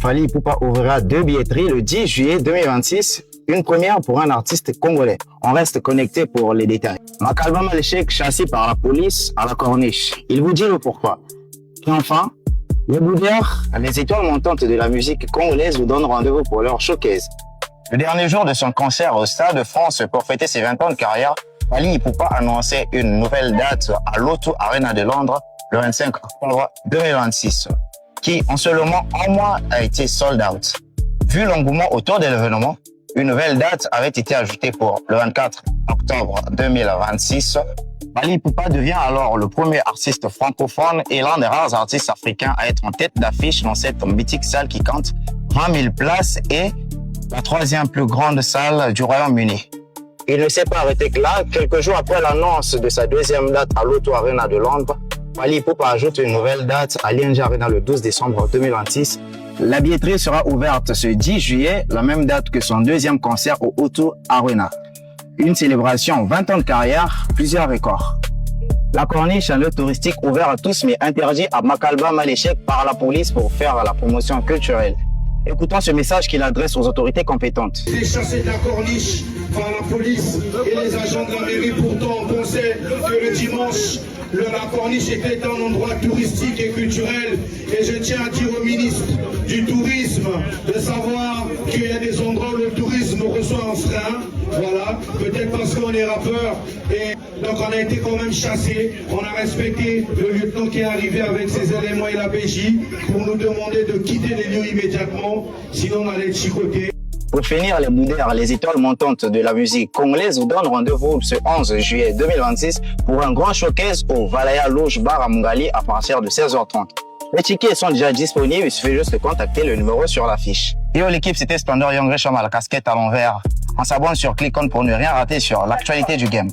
Fally Ipupa ouvrira 2 billetteries le 10 juillet 2026, une première pour un artiste congolais. On reste connecté pour les détails. Makalba Maleshek chassé par la police à la corniche. Il vous dit le pourquoi. Et enfin, les boudeurs, les étoiles montantes de la musique congolaise vous donnent rendez-vous pour leur showcase. Le dernier jour de son concert au Stade de France pour fêter ses 20 ans de carrière, Fally Ipupa annonçait une nouvelle date à l'O2 Arena de Londres le 25 octobre 2026, qui en seulement un mois a été sold out. Vu l'engouement autour de l'événement, une nouvelle date avait été ajoutée pour le 24 octobre 2026. Fally Ipupa devient alors le premier artiste francophone et l'un des rares artistes africains à être en tête d'affiche dans cette mythique salle qui compte 20 000 places et la 3e plus grande salle du Royaume-Uni. Il ne s'est pas arrêté que là. Quelques jours après l'annonce de sa 2e date à l'O2 Arena de Londres, Fally Ipupa ajoute une nouvelle date à l'ING Arena le 12 décembre 2026. La billetterie sera ouverte ce 10 juillet, la même date que son 2e concert au O2 Arena. Une célébration 20 ans de carrière, plusieurs records. La corniche, un lieu touristique ouvert à tous mais interdit à Makalba Maleshek par la police pour faire la promotion culturelle. Écoutons ce message qu'il adresse aux autorités compétentes. Il est chassé de la corniche par la police et les agents de la mairie. Pourtant, on pensait que le dimanche, la corniche était un endroit touristique et culturel. Et je tiens à dire au ministre du Tourisme de savoir qu'il y a des endroits où le tourisme reçoit un frein. Voilà, peut-être parce qu'on est rappeur. Et donc on a été quand même chassé. On a respecté le lieutenant qui est arrivé avec ses éléments et la PJ pour nous demander de quitter les lieux immédiatement. Sinon on allait être chicoté. Pour finir, les boudeurs, les étoiles montantes de la musique congolaise vous donnent rendez-vous ce 11 juillet 2026 pour un grand showcase au Valaya Lounge Bar à Mungali à partir de 16h30. Les tickets sont déjà disponibles, il suffit juste de contacter le numéro sur l'affiche. Yo l'équipe, c'était Splendor Young Richard à la casquette à l'envers. On s'abonne sur Click On pour ne rien rater sur l'actualité du game.